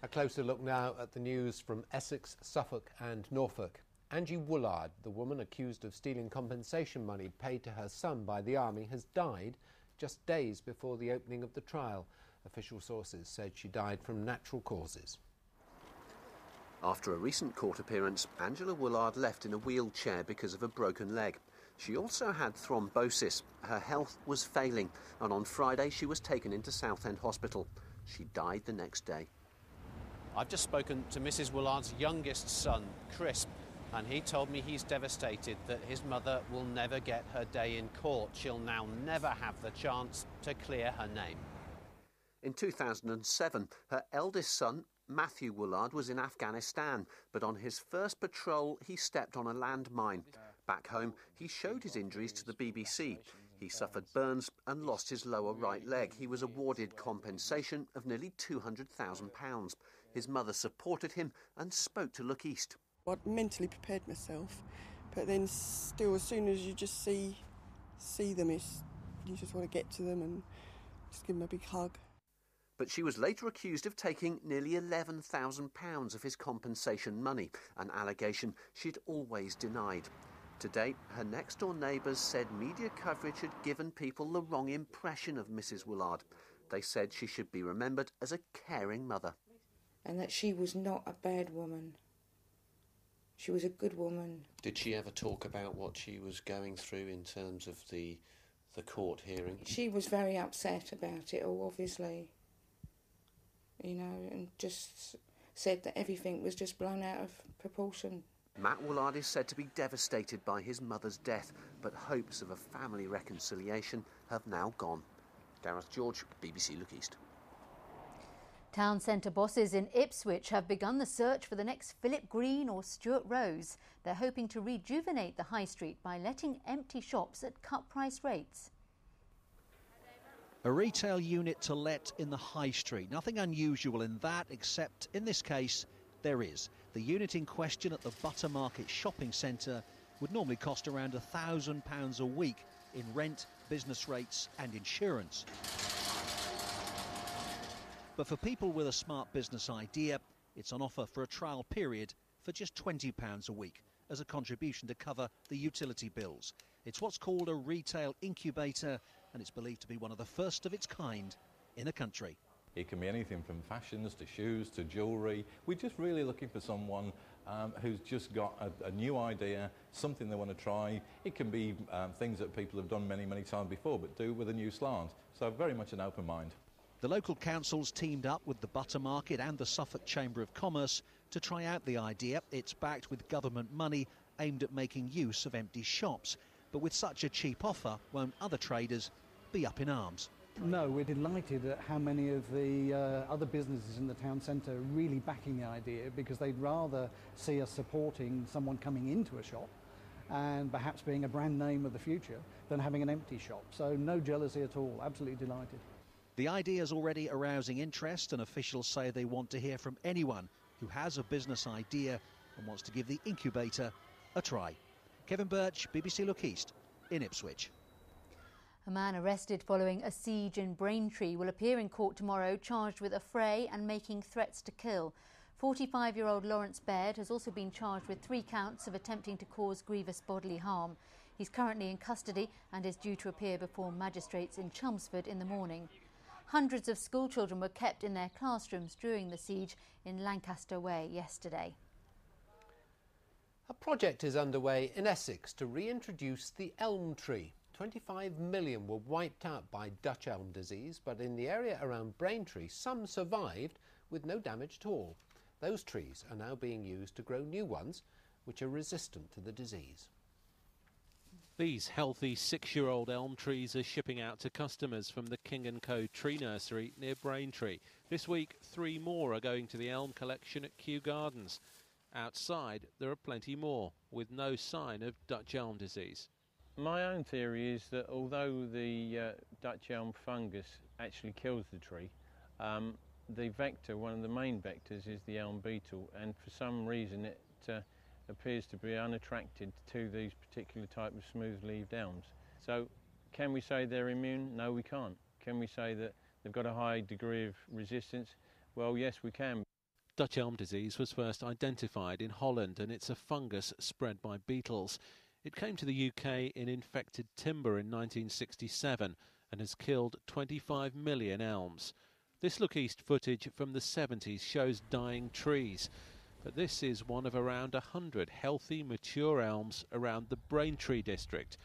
closer look now at the news from Essex, Suffolk and Norfolk. Angie Woolard, the woman accused of stealing compensation money paid to her son by the army, has died just days before the opening of the trial. Official sources said she died from natural causes. After a recent court appearance, Angela Woolard left in a wheelchair because of a broken leg. She also had thrombosis. Her health was failing, and on Friday she was taken into Southend Hospital. She died the next day. I've just spoken to Mrs. Woolard's youngest son, Chris, and he told me he's devastated that his mother will never get her day in court. She'll now never have the chance to clear her name. In 2007, her eldest son, Matthew Woolard, was in Afghanistan, but on his first patrol he stepped on a landmine. Back home, he showed his injuries to the BBC. He suffered burns and lost his lower right leg. He was awarded compensation of nearly £200,000. His mother supported him and spoke to Look East. I'd mentally prepared myself, but then still, as soon as you just see them, you just want to get to them and just give them a big hug. But she was later accused of taking nearly £11,000 of his compensation money, an allegation she'd always denied. Today, her next-door neighbours said media coverage had given people the wrong impression of Mrs. Woolard. They said she should be remembered as a caring mother. And that she was not a bad woman. She was a good woman. Did she ever talk about what she was going through in terms of the court hearing? She was very upset about it all, obviously. You know, and just said that everything was just blown out of proportion. Matt Woolard is said to be devastated by his mother's death, but hopes of a family reconciliation have now gone. Gareth George, BBC Look East. Town centre bosses in Ipswich have begun the search for the next Philip Green or Stuart Rose. They're hoping to rejuvenate the high street by letting empty shops at cut-price rates. A retail unit to let in the high street. Nothing unusual in that, except in this case there is. The unit in question at the Buttermarket shopping centre would normally cost around £1,000 a week in rent, business rates and insurance. But for people with a smart business idea, it's on offer for a trial period for just £20 a week as a contribution to cover the utility bills. It's what's called a retail incubator, and it's believed to be one of the first of its kind in the country. It can be anything from fashions to shoes to jewellery. We're just really looking for someone who's just got a new idea, something they want to try. It can be things that people have done many, many times before, but do with a new slant. So very much an open mind. The local councils teamed up with the Buttermarket and the Suffolk Chamber of Commerce to try out the idea. It's backed with government money aimed at making use of empty shops. But with such a cheap offer, won't other traders be up in arms? No, we're delighted at how many of the other businesses in the town centre are really backing the idea, because they'd rather see us supporting someone coming into a shop and perhaps being a brand name of the future than having an empty shop. So no jealousy at all, absolutely delighted. The idea is already arousing interest, and officials say they want to hear from anyone who has a business idea and wants to give the incubator a try. Kevin Birch, BBC Look East in Ipswich. A man arrested following a siege in Braintree will appear in court tomorrow, charged with affray and making threats to kill. 45-year-old Lawrence Baird has also been charged with 3 counts of attempting to cause grievous bodily harm. He's currently in custody and is due to appear before magistrates in Chelmsford in the morning. Hundreds of schoolchildren were kept in their classrooms during the siege in Lancaster Way yesterday. A project is underway in Essex to reintroduce the elm tree. 25 million were wiped out by Dutch elm disease, but in the area around Braintree, some survived with no damage at all. Those trees are now being used to grow new ones, which are resistant to the disease. These healthy 6-year-old elm trees are shipping out to customers from the King & Co tree nursery near Braintree. This week, 3 more are going to the elm collection at Kew Gardens. Outside, there are plenty more, with no sign of Dutch elm disease. My own theory is that although the Dutch elm fungus actually kills the tree, the vector, one of the main vectors, is the elm beetle, and for some reason it appears to be unattracted to these particular type of smooth-leaved elms. So can we say they're immune? No, we can't. Can we say that they've got a high degree of resistance? Well, yes, we can. Dutch elm disease was first identified in Holland, and it's a fungus spread by beetles. It came to the UK in infected timber in 1967 and has killed 25 million elms. This Look East footage from the 70s shows dying trees, but this is one of around 100 healthy, mature elms around the Braintree district,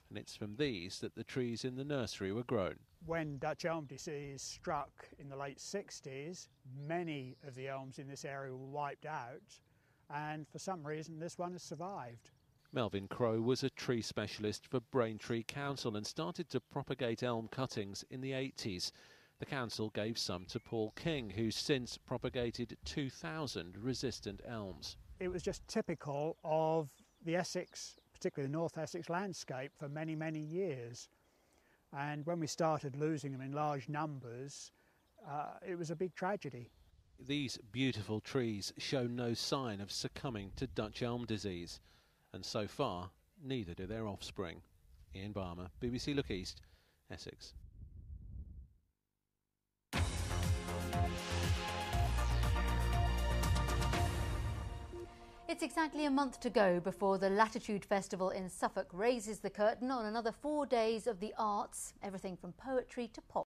and it's from these that the trees in the nursery were grown. When Dutch elm disease struck in the late 60s, many of the elms in this area were wiped out, and for some reason this one has survived. Melvin Crowe was a tree specialist for Braintree Council and started to propagate elm cuttings in the 80s. The council gave some to Paul King, who's since propagated 2,000 resistant elms. It was just typical of the Essex, particularly the North Essex landscape, for many, many years. And when we started losing them in large numbers, it was a big tragedy. These beautiful trees show no sign of succumbing to Dutch elm disease. And so far, neither do their offspring. Ian Barmer, BBC Look East, Essex. It's exactly a month to go before the Latitude Festival in Suffolk raises the curtain on another 4 days of the arts, everything from poetry to pop.